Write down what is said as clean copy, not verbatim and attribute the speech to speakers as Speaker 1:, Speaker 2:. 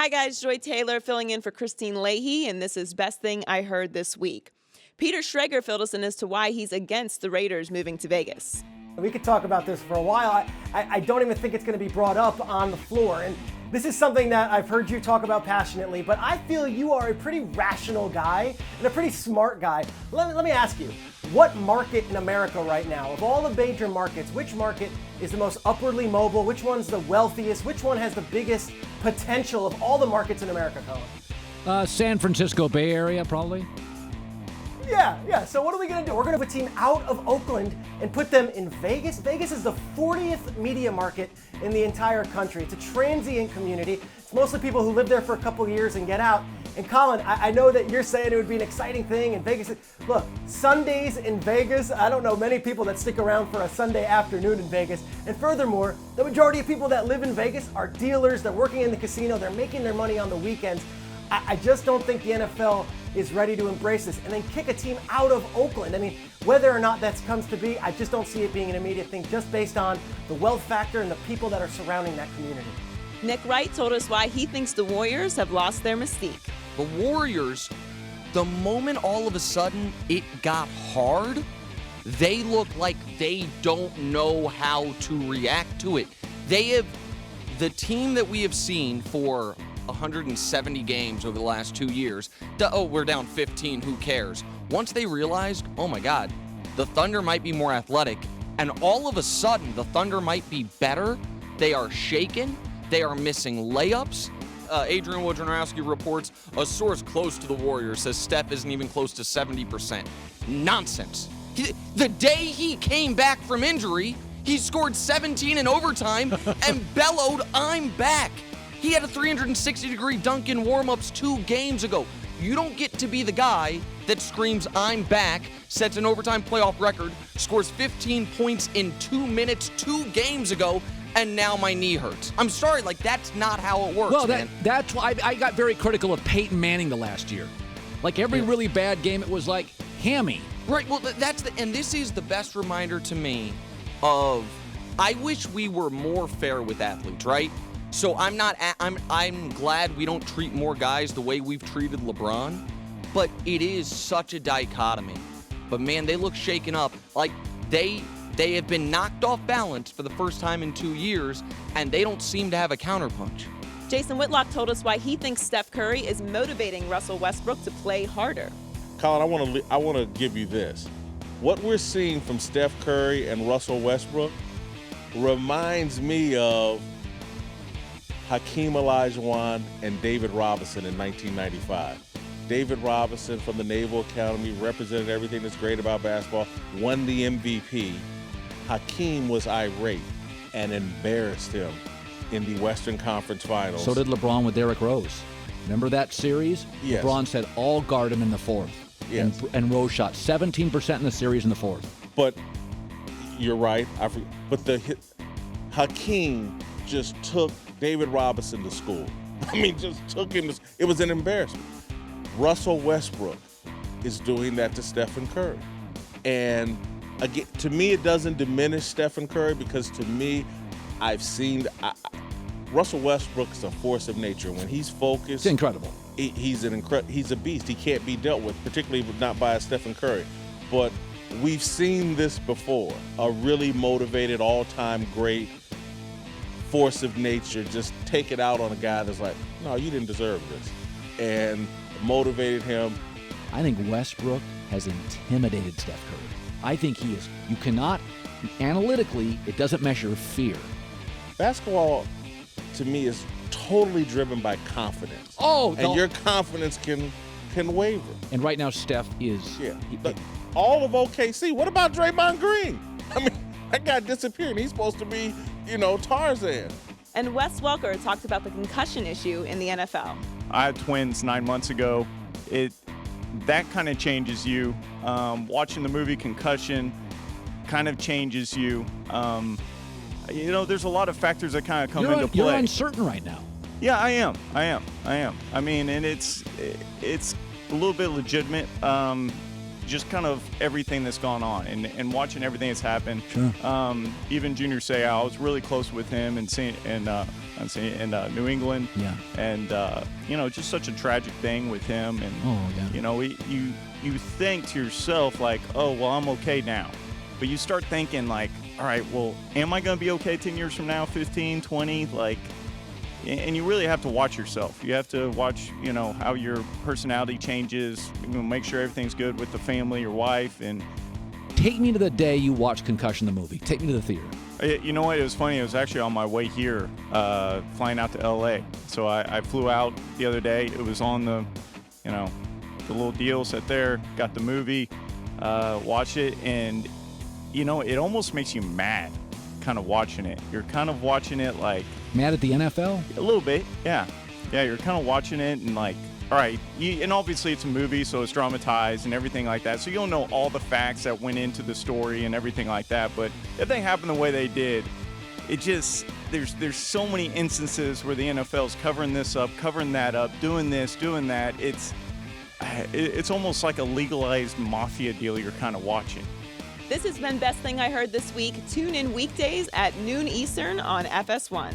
Speaker 1: Hi guys, Joy Taylor filling in for Kristine Leahy, and this is Best Thing I Heard This Week. Peter Schrager filled us in as to why he's against the Raiders moving to Vegas.
Speaker 2: We could talk about this for a while. I don't even think it's going to be brought up on the floor. And this is something that I've heard you talk about passionately, but I feel you are a pretty rational guy and a pretty smart guy. Let me ask you, what market in America right now, of all the major markets, which market is the most upwardly mobile? Which one's the wealthiest? Which one has the biggest potential of all the markets in America, Colin?
Speaker 3: San Francisco Bay Area, probably.
Speaker 2: Yeah. So what are we going to do? We're going to put a team out of Oakland and put them in Vegas. Vegas is the 40th media market in the entire country. It's a transient community. It's mostly people who live there for a couple of years and get out. And Colin, I know that you're saying it would be an exciting thing in Vegas. Look, Sundays in Vegas, I don't know many people that stick around for a Sunday afternoon in Vegas. And furthermore, the majority of people that live in Vegas are dealers. They're working in the casino. They're making their money on the weekends. I just don't think the NFL is ready to embrace this and then kick a team out of Oakland. I mean, whether or not that comes to be, I just don't see it being an immediate thing just based on the wealth factor and the people that are surrounding that community.
Speaker 1: Nick Wright told us why he thinks the Warriors have lost their mystique.
Speaker 4: The Warriors, the moment all of a sudden it got hard, they look like they don't know how to react to it. The team that we have seen for 170 games over the last 2 years. We're down 15, who cares? Once they realized, oh my God, the Thunder might be more athletic, and all of a sudden the Thunder might be better, they are shaken, they are missing layups. Adrian Wojnarowski reports a source close to the Warriors says Steph isn't even close to 70%. Nonsense. The day he came back from injury, he scored 17 in overtime and bellowed, "I'm back." He had a 360-degree dunk in warm-ups 2 games ago. You don't get to be the guy that screams, "I'm back," sets an overtime playoff record, scores 15 points in 2 minutes 2 games ago, and now my knee hurts. I'm sorry, that's not how it works, man.
Speaker 3: That's why I got very critical of Peyton Manning the last year. Every really bad game, it was like hammy.
Speaker 4: Right, well, and this is the best reminder to me of, I wish we were more fair with athletes, right? So I'm glad we don't treat more guys the way we've treated LeBron, but it is such a dichotomy. But man, they look shaken up. They have been knocked off balance for the first time in 2 years, and they don't seem to have a counterpunch.
Speaker 1: Jason Whitlock told us why he thinks Steph Curry is motivating Russell Westbrook to play harder.
Speaker 5: Colin, I want to give you this. What we're seeing from Steph Curry and Russell Westbrook reminds me of Hakeem Olajuwon and David Robinson in 1995. David Robinson from the Naval Academy represented everything that's great about basketball, won the MVP. Hakeem was irate and embarrassed him in the Western Conference Finals.
Speaker 3: So did LeBron with Derrick Rose. Remember that series?
Speaker 5: Yes.
Speaker 3: LeBron said, "All guard him in the fourth."
Speaker 5: Yes.
Speaker 3: And Rose shot 17% in the series in the fourth.
Speaker 5: But you're right. Hakeem just took David Robinson to school. Just took him to, it was an embarrassment. Russell Westbrook is doing that to Stephen Curry. And again, to me, it doesn't diminish Stephen Curry because to me, I've seen Russell Westbrook is a force of nature. When he's focused,
Speaker 3: it's incredible.
Speaker 5: He's a beast. He can't be dealt with, particularly not by a Stephen Curry. But we've seen this before. A really motivated, all-time great force of nature just take it out on a guy that's like, no, you didn't deserve this, and motivated him.
Speaker 3: I think Westbrook has intimidated Steph Curry. I think he is. You cannot, analytically, it doesn't measure fear.
Speaker 5: Basketball, to me, is totally driven by confidence. And your confidence can waver.
Speaker 3: And right now, Steph is.
Speaker 5: Yeah. All of OKC. What about Draymond Green? That guy disappeared. He's supposed to be, Tarzan.
Speaker 1: And Wes Welker talked about the concussion issue in the NFL.
Speaker 6: I had twins 9 months ago. That kind of changes you. Watching the movie Concussion kind of changes you. There's a lot of factors that kind of come into play.
Speaker 3: You're uncertain right now.
Speaker 6: Yeah, I am. And it's a little bit legitimate. Just kind of everything that's gone on and watching everything that's happened.
Speaker 3: Sure.
Speaker 6: Even Junior Seau, I was really close with him and in New England.
Speaker 3: Yeah.
Speaker 6: And, just such a tragic thing with him. And, you think to yourself, like, oh, well, I'm okay now. But you start thinking, like, all right, well, am I going to be okay 10 years from now, 15, 20? Like, and you really have to watch yourself. You have to watch, how your personality changes, make sure everything's good with the family, your wife. And
Speaker 3: Take me to the day you watched Concussion the movie. Take me to the theater.
Speaker 6: You know what? It was funny. It was actually on my way here, flying out to L.A. So I flew out the other day. It was on the little deal, sat there, got the movie, watched it, and, it almost makes you mad kind of watching it. You're kind of watching it like...
Speaker 3: Mad at the NFL?
Speaker 6: A little bit, yeah. Yeah, you're kind of watching it and like, all right, and obviously it's a movie, so it's dramatized and everything like that, so you don't know all the facts that went into the story and everything like that, but if they happen the way they did, it just, there's so many instances where the NFL's covering this up, covering that up, doing this, doing that. It's almost like a legalized mafia deal you're kind of watching.
Speaker 1: This has been Best Thing I Heard This Week. Tune in weekdays at noon Eastern on FS1.